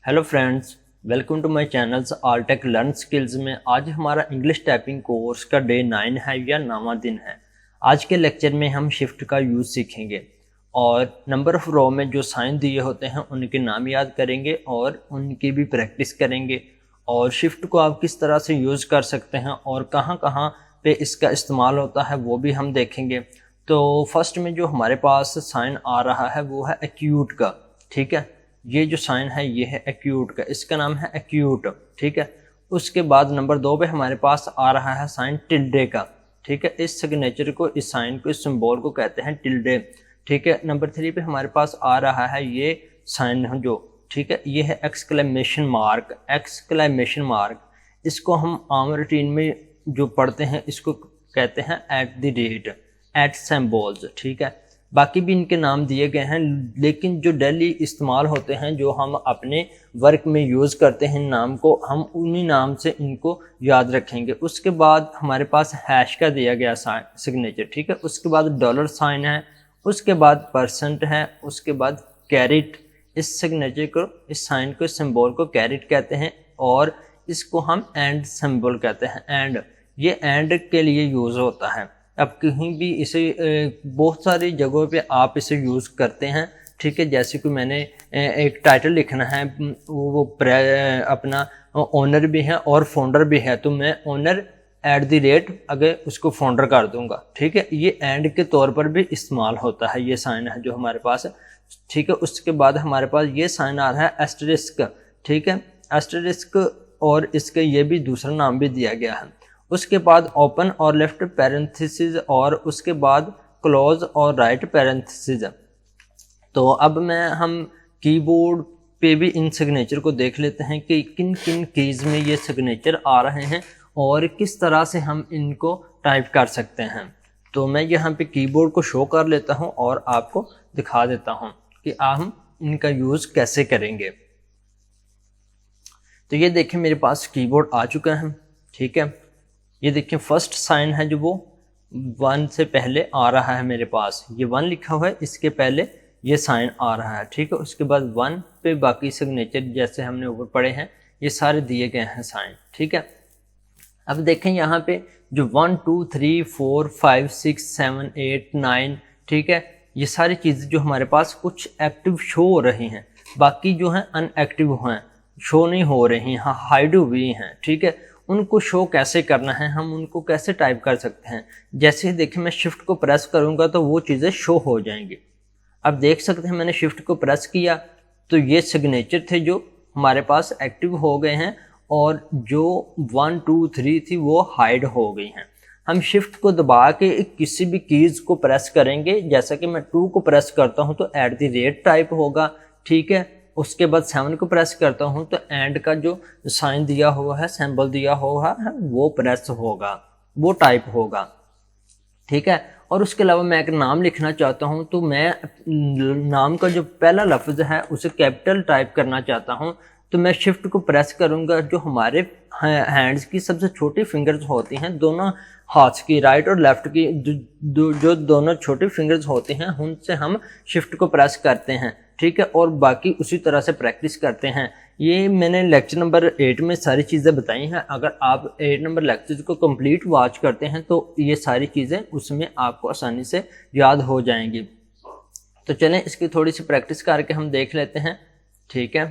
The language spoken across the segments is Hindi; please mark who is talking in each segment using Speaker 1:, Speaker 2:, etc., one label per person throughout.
Speaker 1: Hello friends, welcome to my channels all tech learn skills में। आज हमारा इंग्लिश टाइपिंग कोर्स का डे 9 है या 9वां दिन है। आज के लेक्चर में हम शिफ्ट का यूज़ सीखेंगे और नंबर ऑफ रो में जो साइन दिए होते हैं उनके नाम याद करेंगे और उनकी भी प्रैक्टिस करेंगे। और शिफ्ट को आप किस तरह से यूज़ कर सकते हैं और कहाँ कहाँ पे इसका इस्तेमाल होता है वो भी हम देखेंगे। तो फर्स्ट में जो हमारे पास साइन आ रहा है वो है एक्यूट का। ठीक है, ये जो साइन है ये है एक्यूट का, इसका नाम है एक्यूट। ठीक है, उसके बाद नंबर 2 पे हमारे पास आ रहा है साइन टिल्डे का। ठीक है, इस सिग्नेचर को, इस साइन को, इस सिंबल को कहते हैं टिल्डे। ठीक है, नंबर 3 पे हमारे पास आ रहा है ये साइन जो, ठीक है, ये है एक्सक्लेमेशन मार्क। एक्सक्लेमेशन मार्क, इसको हम आम रूटीन में जो पढ़ते हैं इसको कहते हैं at the rate, at symbols. ठीक है, बाकी भी इनके नाम दिए गए हैं, लेकिन जो डेली इस्तेमाल होते हैं, जो हम अपने वर्क में यूज़ करते हैं नाम को, हम उन्हीं नाम से इनको याद रखेंगे। उसके बाद हमारे पास हैश का दिया गया साइन सिग्नेचर। ठीक है, उसके बाद डॉलर साइन है, उसके बाद परसेंट है, उसके बाद कैरेट। इस सिग्नेचर को, इस साइन को, इस सिंबल को कैरेट कहते हैं और इसको हम एंड सिंबल कहते हैं। एंड, ये एंड के लिए यूज़ होता है। अब कहीं भी इसे बहुत सारी जगहों पे आप इसे यूज़ करते हैं। ठीक है, जैसे कि मैंने एक टाइटल लिखना है, वो अपना ओनर भी है और फाउंडर भी है, तो मैं ओनर एट द रेट अगर उसको फाउंडर कर दूंगा। ठीक है, ये एंड के तौर पर भी इस्तेमाल होता है, ये साइन है जो हमारे पास है। ठीक है, उसके बाद हमारे पास ये साइन आ रहा है एस्टरिस्क। ठीक है, एस्टरिस्क, और इसके ये भी दूसरा नाम भी दिया गया है। उसके बाद ओपन और लेफ्ट पैरेंथेसिस और उसके बाद क्लोज और राइट पैरेंथेसिस। तो अब हम कीबोर्ड पे भी इन सिग्नेचर को देख लेते हैं कि किन किन कीज़ में ये सिग्नेचर आ रहे हैं और किस तरह से हम इनको टाइप कर सकते हैं। तो मैं यहाँ पे कीबोर्ड को शो कर लेता हूँ और आपको दिखा देता हूँ कि हम इनका यूज़ कैसे करेंगे। तो ये देखें, मेरे पास कीबोर्ड आ चुका है। ठीक है, ये देखिए फर्स्ट साइन है जो वो 1 से पहले आ रहा है मेरे पास, ये 1 लिखा हुआ है, इसके पहले ये साइन आ रहा है। ठीक है, उसके बाद 1 पे बाकी सिग्नेचर जैसे हमने ऊपर पढ़े हैं ये सारे दिए गए हैं साइन। ठीक है, अब देखें यहाँ पे जो 1 2 3 4 5 6 7 8 9, ठीक है, ये सारी चीज़ें जो हमारे पास कुछ एक्टिव शो हो रही हैं, बाकी जो हैं अनएक्टिव हैं, शो नहीं हो रही हैं, हाइड हुई हैं। ठीक है, उनको शो कैसे करना है, हम उनको कैसे टाइप कर सकते हैं। जैसे ही देखें मैं शिफ्ट को प्रेस करूंगा तो वो चीज़ें शो हो जाएंगी। अब देख सकते हैं मैंने शिफ्ट को प्रेस किया तो ये सिग्नेचर थे जो हमारे पास एक्टिव हो गए हैं और जो 1 2 3 थी वो हाइड हो गई हैं। हम शिफ्ट को दबा के किसी भी कीज़ को प्रेस करेंगे, जैसा कि मैं 2 को प्रेस करता हूँ तो एट द रेट टाइप होगा। ठीक है, उसके बाद 7 को प्रेस करता हूँ तो एंड का जो साइन दिया हुआ है, सिंबल दिया हुआ है, वो प्रेस होगा, वो टाइप होगा। ठीक है, और उसके अलावा मैं एक नाम लिखना चाहता हूँ तो मैं नाम का जो पहला लफ्ज़ है उसे कैपिटल टाइप करना चाहता हूँ, तो मैं शिफ्ट को प्रेस करूँगा। जो हमारे हैंड्स की सबसे छोटी फिंगर्स होती हैं, दोनों हाथ की, राइट और लेफ्ट की, जो दोनों छोटी फिंगर्स होती हैं उनसे हम शिफ्ट को प्रेस करते हैं। ठीक है, और बाकी उसी तरह से प्रैक्टिस करते हैं। ये मैंने लेक्चर नंबर 8 में सारी चीज़ें बताई हैं। अगर आप 8 नंबर लेक्चर को कंप्लीट वॉच करते हैं तो ये सारी चीज़ें उसमें आपको आसानी से याद हो जाएंगी। तो चलें इसकी थोड़ी सी प्रैक्टिस करके हम देख लेते हैं। ठीक है,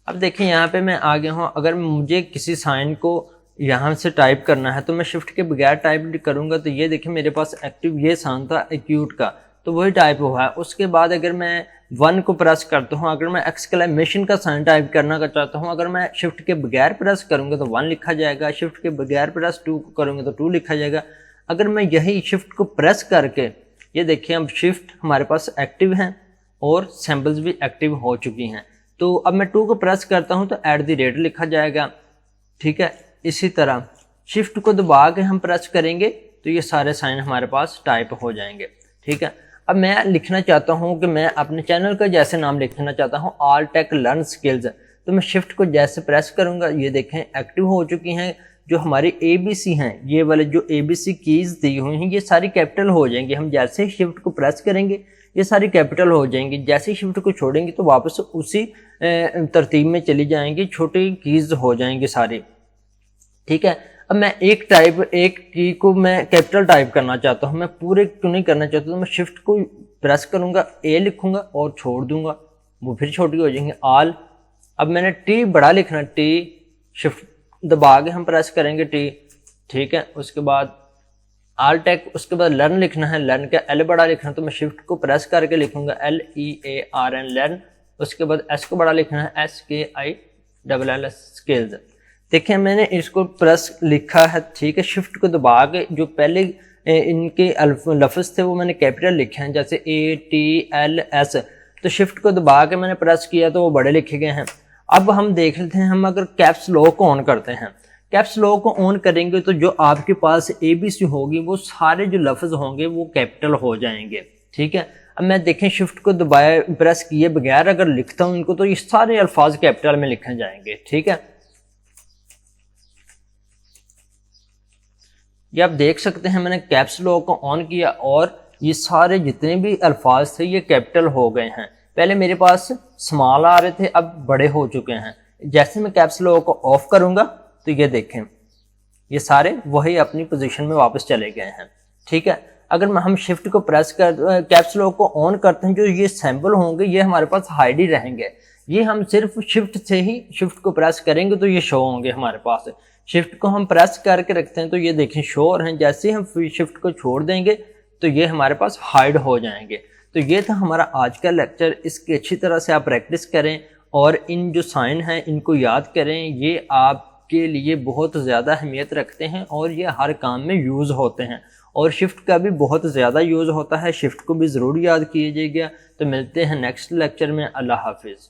Speaker 1: अब देखें यहाँ पे मैं आ गया हूँ। अगर मुझे किसी साइन को यहाँ से टाइप करना है तो मैं शिफ्ट के बगैर टाइप करूँगा तो ये देखें मेरे पास एक्टिव ये साइन था एक्यूट का, तो वही टाइप हुआ है। उसके बाद अगर मैं 1 को प्रेस करता हूँ, अगर मैं एक्सक्लेमेशन का साइन टाइप करना चाहता हूँ, अगर मैं शिफ्ट के बगैर प्रेस करूँगा तो 1 लिखा जाएगा, शिफ्ट के बगैर प्रेस 2 करूँगा तो 2 लिखा जाएगा। अगर मैं यही शिफ्ट को प्रेस करके, ये देखिए अब शिफ्ट हमारे पास एक्टिव हैं और सिंबल्स भी एक्टिव हो चुकी हैं, तो अब मैं 2 को प्रेस करता हूँ तो एट द रेट लिखा जाएगा। ठीक है, इसी तरह शिफ्ट को दबा के हम प्रेस करेंगे तो ये सारे साइन हमारे पास टाइप हो जाएंगे। ठीक है, अब मैं लिखना चाहता हूँ कि मैं अपने चैनल का जैसे नाम लिखना चाहता हूँ, ऑल टेक लर्न स्किल्स, तो मैं शिफ्ट को जैसे प्रेस करूँगा ये देखें एक्टिव हो चुकी हैं। जो हमारी ABC हैं, ये वाले जो ABC कीज़ दी हुई हैं ये सारी कैपिटल हो जाएंगी। हम जैसे ही शिफ्ट को प्रेस करेंगे ये सारी कैपिटल हो जाएंगी। जैसे ही शिफ्ट को छोड़ेंगे तो वापस उसी तरतीब में चली जाएंगी, छोटी कीज हो जाएंगी सारी, ठीक है। अब मैं एक की को मैं कैपिटल टाइप करना चाहता हूँ, मैं पूरे क्यों नहीं करना चाहता, तो मैं शिफ्ट को प्रेस करूंगा, ए लिखूंगा और छोड़ दूंगा, वो फिर छोटी हो जाएंगे ऑल। अब मैंने टी बड़ा लिखना, टी शिफ्ट दबा के हम प्रेस करेंगे टी, ठीक है। उसके बाद आल टेक, उसके बाद लर्न लिखना है, लर्न का एल बड़ा लिखना है तो मैं शिफ्ट को प्रेस करके लिखूंगा LEARN लर्न। उसके बाद एस को बड़ा लिखना है SKILL स्किल्स। देखिए मैंने इसको प्रेस लिखा है, ठीक है। शिफ्ट को दबा के जो पहले इनके लफ्ज़ थे वो मैंने कैपिटल लिखे हैं, जैसे ATLS, तो शिफ्ट को दबा के मैंने प्रेस किया तो वो बड़े लिखे गए हैं। अब हम देख लेते हैं, हम अगर कैप्स लॉक को ऑन करते हैं, कैप्स लॉक को ऑन करेंगे तो जो आपके पास ABC होगी वो सारे जो लफ्ज़ होंगे वो कैपिटल हो जाएंगे, ठीक है। अब मैं देखें शिफ्ट को दबाए प्रेस किए बगैर अगर लिखता हूँ इनको तो ये सारे अल्फाज कैपिटल में लिखे जाएंगे, ठीक है। ये आप देख सकते हैं मैंने कैप्स लॉक को ऑन किया और ये सारे जितने भी अल्फाज थे ये कैपिटल हो गए हैं। पहले मेरे पास स्मॉल आ रहे थे, अब बड़े हो चुके हैं। जैसे मैं कैप्स लॉक को ऑफ करूंगा तो ये देखें ये सारे वही अपनी पोजीशन में वापस चले गए हैं, ठीक है। अगर हम शिफ्ट को प्रेस कर कैप्स लॉक को ऑन करते हैं, जो ये सैम्पल होंगे ये हमारे पास हाइड ही रहेंगे। ये हम सिर्फ शिफ्ट से ही शिफ्ट को प्रेस करेंगे तो ये शो होंगे हमारे पास। शिफ्ट को हम प्रेस करके रखते हैं तो ये देखें शो हो रहे हैं, जैसे ही हम शिफ्ट को छोड़ देंगे तो ये हमारे पास हाइड हो जाएंगे। तो ये था हमारा आज का लेक्चर। इसकी अच्छी तरह से आप प्रैक्टिस करें और इन जो साइन हैं इनको याद करें, ये आपके लिए बहुत ज़्यादा अहमियत रखते हैं और ये हर काम में यूज़ होते हैं। और शिफ्ट का भी बहुत ज़्यादा यूज़ होता है, शिफ्ट को भी ज़रूर याद कीजिएगा। तो मिलते हैं नेक्स्ट लेक्चर में। अल्लाह हाफिज़।